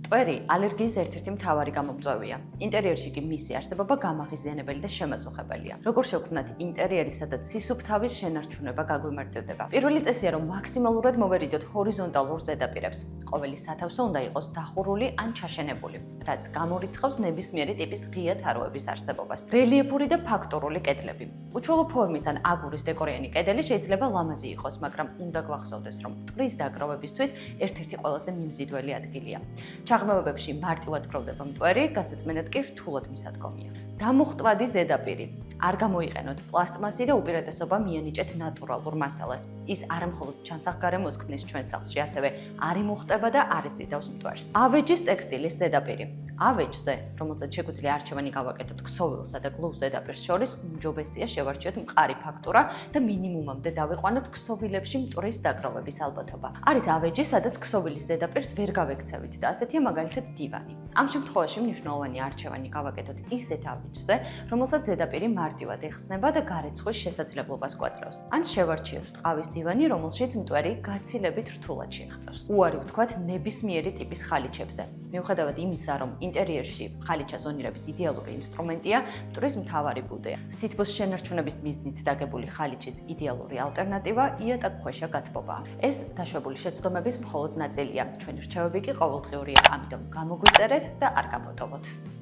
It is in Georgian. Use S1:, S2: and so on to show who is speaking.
S1: მტვერი ალერგიის ერთ-ერთი მთავარი გამომწვევია. ინტერიერში კი მისი არსებობა გამაღიზიანებელი და შემაწუხებელია. როგორ შევქმნათ ინტერიერი, სადაც სისუფთავის შენარჩუნება გაგვიმარტივდება. პირველი წესია, რომ მაქსიმალურად მოვერიდოთ ჰორიზონტალურ ზედაპირებს. ყოველი სათავსო უნდა იყოს დახურული ან ჩაშენებული, რაც გამორიცხავს ნებისმიერი ტიპის ღია თაროების არსებობას. რელიეფური და ფაქტურული კედლები. უჩვეულო ფორმის ან აგურის დეკორიანი კედელი შეიძლება ლამაზი იყოს, მაგრამ უნდა გვახსოვდეს, რომ მტვრის დაგროვებისთვის ერთ-ერთი ყველაზე მიმზიდველი ადგილია. ჩაღრმავებებში მარტივად გროვდება მტვერი, გასაწმენად კი რთულად მისადგომია. დამუხტვადი ზედაპირი. არ გამოიყენოთ პლასტმასი და უპირატესობა მიანიჭეთ ნატურალურ მასალას. ის არა მხოლოდ ჩანსახგარემოს ქმნის ჩვენ სახლში, ასევე არ იმუხტება და არ იზიდავს მტვერს. ავეჯის ტექსტილის ზედაპირი. ავეჯზე, რომელზეც შეგვიძლია არჩევანი გავაკეთოთ ქსოვილსა და გლუვ ზედაპირს შორის, უმჯობესია შევარჩიოთ მყარი ფაქტურა და მინიმუმამდე დავიყვანოთ ქსოვილებში მტვრის დაგროვების ალბათობა. არის ავეჯი, სადაც ქსოვილის ზედაპირს ვერ გავექცევით და ასეთია მაგალითად დივანი. ამ შემთხვევაში მნიშვნელოვანი არჩევანი გავაკეთოთ ისეთ ავეჯზე, რომელსაც ზედაპირი მარტივად ეხსნება და გარეცხვის შესაძლებლობას გვაძლევს. ან შევარჩიოთ ტყავის დივანი, რომელშიც მტვერი გაცილებით რთულად შეღწევს. უარი ვთქვათ ნებისმიერი ტიპის ხალიჩებზე. მიუხედავად იმისა, რომ ინტერიერში ხალიჩა ზონირების იდეალური ინსტრუმენტია, მტვრის მთავარი ბუდეა. სითბოს შენარჩუნების მიზნით დაგებული ხალიჩის იდეალური ალტერნატივა იატაკქვეშა გათბობაა. ეს დაშვებული შეცდომების მხოლოდ ნაწილია. ჩვენი რჩევები კი ყოველდღიურია, ამიტომ გამოგვიწერეთ და არ გამოტოვოთ.